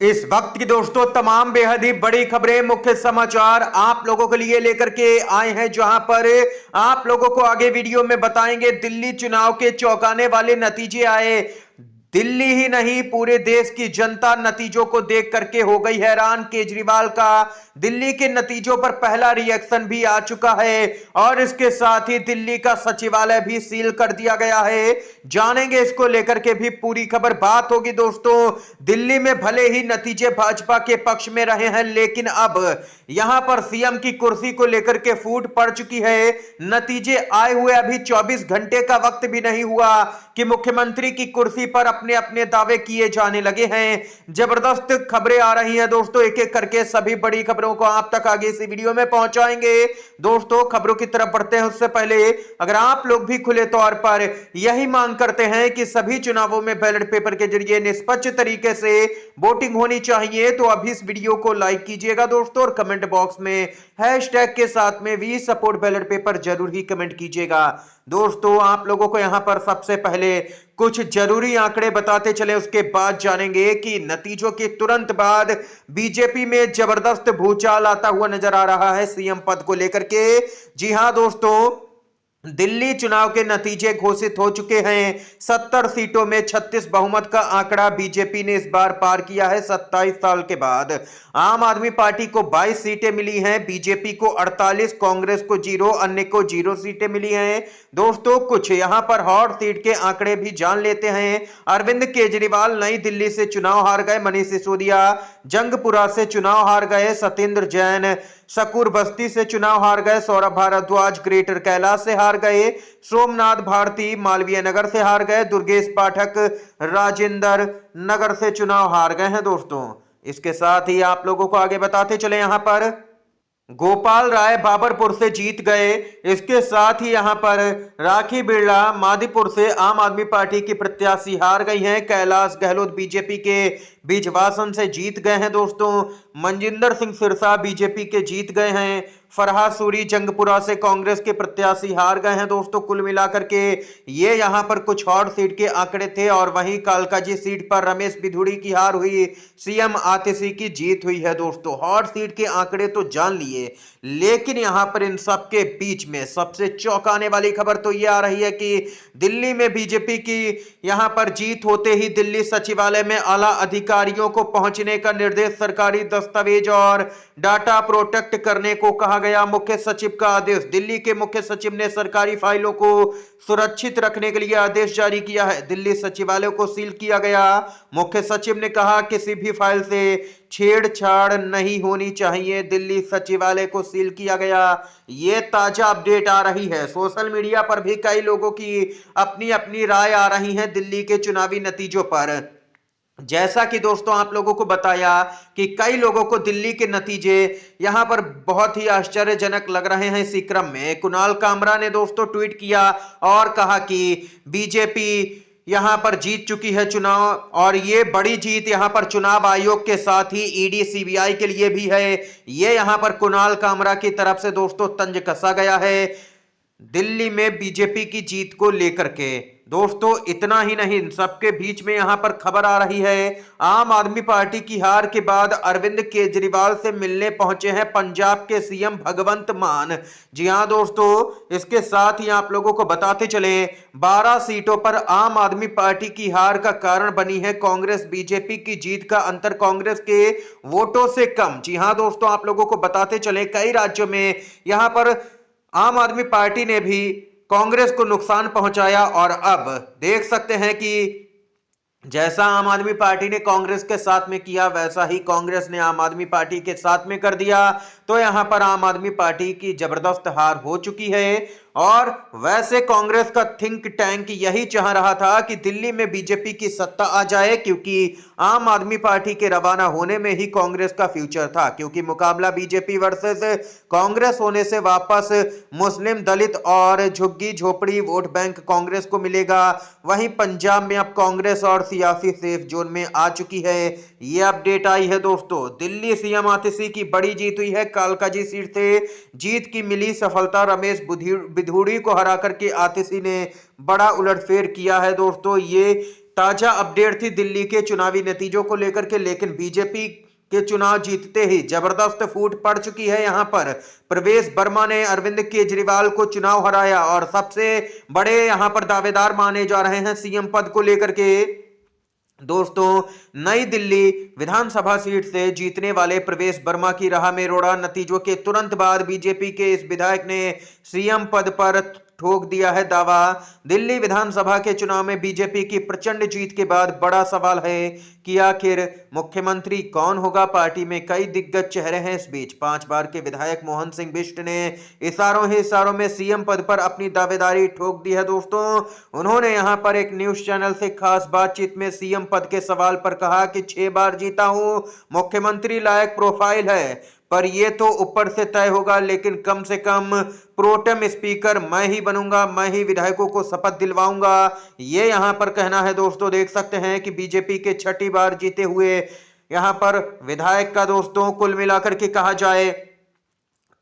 इस वक्त की दोस्तों तमाम बेहद ही बड़ी खबरें, मुख्य समाचार आप लोगों के लिए लेकर के आए हैं, जहां पर आप लोगों को आगे वीडियो में बताएंगे दिल्ली चुनाव के चौंकाने वाले नतीजे आए। दिल्ली ही नहीं पूरे देश की जनता नतीजों को देख करके हो गई हैरान। केजरीवाल का दिल्ली के नतीजों पर पहला रिएक्शन भी आ चुका है और इसके साथ ही दिल्ली का सचिवालय भी सील कर दिया गया है। जानेंगे इसको लेकर के भी पूरी खबर, बात होगी दोस्तों। दिल्ली में भले ही नतीजे भाजपा के पक्ष में रहे हैं, लेकिन अब यहां पर सीएम की कुर्सी को लेकर के फूट पड़ चुकी है। नतीजे आए हुए अभी 24 घंटे का वक्त भी नहीं हुआ कि मुख्यमंत्री की कुर्सी पर अपने अपने दावे किए जाने लगे हैं। जबरदस्त खबरें आ रही हैं दोस्तों, एक एक करके सभी बड़ी खबरों को आप तक आगे इस वीडियो में पहुंचाएंगे। दोस्तों खबरों की तरफ बढ़ते हैं उससे पहले अगर आप लोग भी खुले तौर पर यही मांग करते हैं कि सभी चुनावों में बैलेट पेपर के जरिए निष्पक्ष तरीके से वोटिंग होनी चाहिए, तो अभी इस वीडियो को लाइक कीजिएगा दोस्तों, और कमेंट बॉक्स में हैशटैग के साथ में वी सपोर्ट बैलेट पेपर जरूर ही कमेंट कीजिएगा। दोस्तों आप लोगों को यहां पर सबसे पहले कुछ जरूरी आंकड़े बताते चले, उसके बाद जानेंगे कि नतीजों के तुरंत बाद बीजेपी में जबरदस्त भूचाल आता हुआ नजर आ रहा है सीएम पद को लेकर के। जी हां दोस्तों, दिल्ली चुनाव के नतीजे घोषित हो चुके हैं। 70 सीटों में 36 बहुमत का आंकड़ा बीजेपी ने इस बार पार किया है 27 साल के बाद। आम आदमी पार्टी को 22 सीटें मिली हैं, बीजेपी को 48, कांग्रेस को 0, अन्य को 0 सीटें मिली हैं। दोस्तों कुछ यहां पर हॉट सीट के आंकड़े भी जान लेते हैं। अरविंद केजरीवाल नई दिल्ली से चुनाव हार गए, मनीष सिसोदिया जंगपुरा से चुनाव हार गए, सत्येंद्र जैन सकूर बस्ती से चुनाव हार गए, सौरभ भारद्वाज ग्रेटर कैलाश से हार गए, सोमनाथ भारती मालवीय नगर से हार गए, दुर्गेश पाठक राजेंद्र नगर से चुनाव हार गए हैं दोस्तों। इसके साथ ही आप लोगों को आगे बताते चले, यहां पर गोपाल राय बाबरपुर से जीत गए। इसके साथ ही यहां पर राखी बिरला मादीपुर से आम आदमी पार्टी की प्रत्याशी हार गई हैं। कैलाश गहलोत बीजेपी के बीजवासन से जीत गए हैं दोस्तों। मनजिंदर सिंह सिरसा बीजेपी के जीत गए हैं। फरहाद सूरी जंगपुरा से कांग्रेस के प्रत्याशी हार गए हैं दोस्तों। कुल मिलाकर के ये यहां पर कुछ हॉट सीट के आंकड़े थे, और वहीं कालकाजी सीट पर रमेश बिधूड़ी की हार हुई, सीएम आतिशी की जीत हुई है दोस्तों। हॉट सीट के आंकड़े तो जान लिए, लेकिन यहां पर इन सब के बीच में सबसे चौंकाने वाली खबर तो यह आ रही है कि दिल्ली में बीजेपी की यहां पर जीत होते ही दिल्ली सचिवालय में आला अधिकारियों को पहुंचने का निर्देश, सरकारी दस्तावेज और डाटा प्रोटेक्ट करने को कहा गया। मुख्य सचिव का आदेश, दिल्ली के मुख्य सचिव ने सरकारी फाइलों को सुरक्षित रखने के लिए आदेश जारी किया है। दिल्ली सचिवालय को सील किया गया। मुख्य सचिव ने कहा किसी भी फाइल से छेड़छाड़ नहीं होनी चाहिए, दिल्ली सचिवालय को सील किया गया। यह ताजा अपडेट आ रही है। सोशल मीडिया पर भी कई लोगों की अपनी अपनी राय आ रही है दिल्ली के चुनावी नतीजों पर। जैसा कि दोस्तों आप लोगों को बताया कि कई लोगों को दिल्ली के नतीजे यहां पर बहुत ही आश्चर्यजनक लग रहे हैं। इसी क्रम में कुणाल कामरा ने दोस्तों ट्वीट किया और कहा कि बीजेपी यहां पर जीत चुकी है चुनाव, और ये बड़ी जीत यहां पर चुनाव आयोग के साथ ही ईडी सीबीआई के लिए भी है। ये यहां पर कुणाल कामरा की तरफ से दोस्तों तंज कसा गया है दिल्ली में बीजेपी की जीत को लेकर के। दोस्तों इतना ही नहीं, सबके बीच में यहां पर खबर आ रही है आम आदमी पार्टी की हार के बाद अरविंद केजरीवाल से मिलने पहुंचे हैं पंजाब के सीएम भगवंत मान। जी हां दोस्तों, इसके साथ ही आप लोगों को बताते चले 12 सीटों पर आम आदमी पार्टी की हार का कारण बनी है कांग्रेस। बीजेपी की जीत का अंतर कांग्रेस के वोटों से कम। जी हां दोस्तों, आप लोगों को बताते चले कई राज्यों में यहां पर आम आदमी पार्टी ने भी कांग्रेस को नुकसान पहुंचाया, और अब देख सकते हैं कि जैसा आम आदमी पार्टी ने कांग्रेस के साथ में किया, वैसा ही कांग्रेस ने आम आदमी पार्टी के साथ में कर दिया। तो यहां पर आम आदमी पार्टी की जबरदस्त हार हो चुकी है। और वैसे कांग्रेस का थिंक टैंक यही चाह रहा था कि दिल्ली में बीजेपी की सत्ता आ जाए, क्योंकि आम आदमी पार्टी के रवाना होने में ही कांग्रेस का फ्यूचर था। क्योंकि मुकाबला बीजेपी वर्सेस कांग्रेस होने से वापस मुस्लिम, दलित और झुग्गी झोपड़ी वोट बैंक कांग्रेस को मिलेगा। वहीं पंजाब में अब कांग्रेस और सियासी सेफ जोन में आ चुकी है। यह अपडेट आई है दोस्तों। दिल्ली सीएम आतिशी की बड़ी जीत हुई है। कालकाजी सीट से जीत की मिली सफलता, रमेश बिधूड़ी को हरा करके आतिशी ने बड़ा उलटफेर किया है दोस्तों। ये ताजा अपडेट थी दिल्ली के चुनावी नतीजों को लेकर के, लेकिन बीजेपी के चुनाव जीतते ही जबरदस्त फूट पड़ चुकी है। यहां पर प्रवेश वर्मा ने अरविंद केजरीवाल को चुनाव हराया और सबसे बड़े यहां पर दावेदार माने जा रहे हैं सीएम पद को लेकर के। दोस्तों, नई दिल्ली विधानसभा सीट से जीतने वाले प्रवेश वर्मा की राह में रोड़ा। नतीजों के तुरंत बाद बीजेपी के इस विधायक ने सीएम पद पर ठोक दिया है दावा। दिल्ली विधानसभा के चुनाव में बीजेपी की प्रचंड जीत के बाद बड़ा सवाल है कि आखिर मुख्यमंत्री कौन होगा। पार्टी में कई दिग्गज चेहरे हैं। इस बीच 5 बार के विधायक मोहन सिंह बिष्ट ने इशारों में सीएम पद पर अपनी दावेदारी ठोक दी है। दोस्तों, उन्होंने यहां पर एक न्यूज चैनल से खास बातचीत में सीएम पद के सवाल पर कहा कि 6 बार जीता हूं, मुख्यमंत्री लायक प्रोफाइल है, पर ये तो ऊपर से तय होगा, लेकिन कम से कम प्रोटेम स्पीकर मैं ही बनूंगा, मैं ही विधायकों को शपथ दिलवाऊंगा। ये यहां पर कहना है। दोस्तों, देख सकते हैं कि बीजेपी के 6ठी बार जीते हुए यहां पर विधायक का दोस्तों कुल मिलाकर के कहा जाए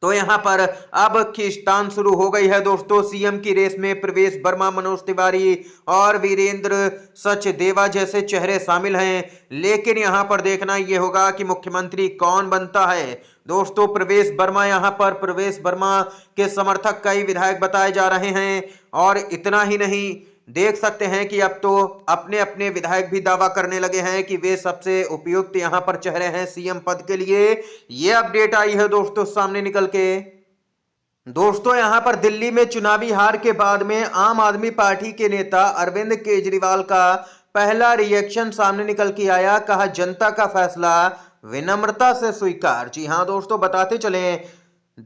तो यहां पर अब खींचतान शुरू हो गई है। दोस्तों, सीएम की रेस में प्रवेश वर्मा, मनोज तिवारी और वीरेंद्र सचदेवा जैसे चेहरे शामिल हैं, लेकिन यहां पर देखना यह होगा कि मुख्यमंत्री कौन बनता है। दोस्तों, प्रवेश वर्मा के समर्थक कई विधायक बताए जा रहे हैं और इतना ही नहीं, देख सकते हैं कि अब तो अपने अपने विधायक भी दावा करने लगे हैं कि वे सबसे उपयुक्त यहां पर चेहरे हैं सीएम पद के लिए। ये अपडेट आई है दोस्तों सामने निकल के। दोस्तों, यहां पर दिल्ली में चुनावी हार के बाद में आम आदमी पार्टी के नेता अरविंद केजरीवाल का पहला रिएक्शन सामने निकल के आया। कहा, जनता का फैसला विनम्रता से स्वीकार। जी हां दोस्तों, बताते चलें,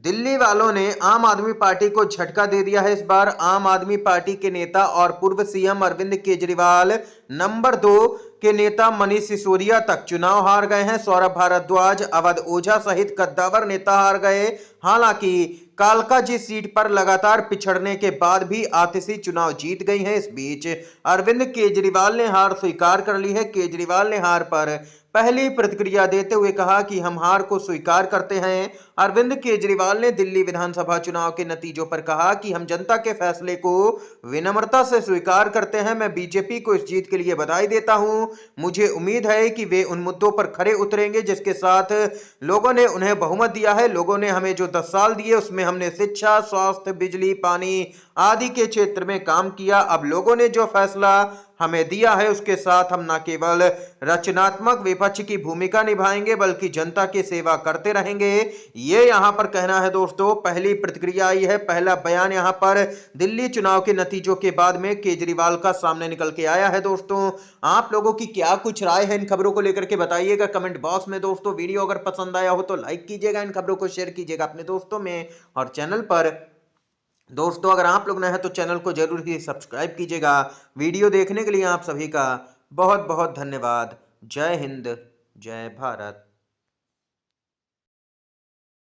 दिल्ली वालों ने आम आदमी पार्टी को झटका दे दिया है। इस बार आम आदमी पार्टी के नेता और पूर्व सीएम अरविंद केजरीवाल नंबर 2 के नेता मनीष सिसोदिया तक चुनाव हार गए हैं। सौरभ भारद्वाज, अवध ओझा सहित कद्दावर नेता हार गए। हालांकि कालकाजी सीट पर लगातार पिछड़ने के बाद भी आतिशी चुनाव जीत गई हैं। इस बीच अरविंद केजरीवाल ने हार स्वीकार कर ली है। केजरीवाल ने हार पर पहली प्रतिक्रिया देते हुए कहा कि हम हार को स्वीकार करते हैं। अरविंद केजरीवाल ने दिल्ली विधानसभा चुनाव के नतीजों पर कहा कि हम जनता के फैसले को विनम्रता से स्वीकार करते हैं। मैं बीजेपी को इस जीत के लिए बधाई देता हूं। मुझे उम्मीद है कि वे उन मुद्दों पर खरे उतरेंगे जिसके साथ लोगों ने उन्हें बहुमत दिया है। लोगों ने हमें जो 10 साल दिए उसमें हमने शिक्षा, स्वास्थ्य, बिजली, पानी आदि के क्षेत्र में काम किया। अब लोगों ने जो फैसला हमें दिया है उसके साथ हम न केवल रचनात्मक विपक्ष की भूमिका निभाएंगे बल्कि जनता की सेवा करते रहेंगे। ये यहां पर कहना है। दोस्तों, पहली प्रतिक्रिया आई है, पहला बयान यहां पर दिल्ली चुनाव के नतीजों के बाद में केजरीवाल का सामने निकल के आया है। दोस्तों, आप लोगों की क्या कुछ राय है इन खबरों को लेकर के बताइएगा कमेंट बॉक्स में। दोस्तों, वीडियो अगर पसंद आया हो तो लाइक कीजिएगा, इन खबरों को शेयर कीजिएगा अपने दोस्तों में, और चैनल पर दोस्तों अगर आप लोग नए हैं तो चैनल को जरूर ही सब्सक्राइब कीजिएगा। वीडियो देखने के लिए आप सभी का बहुत बहुत धन्यवाद। जय हिंद, जय भारत।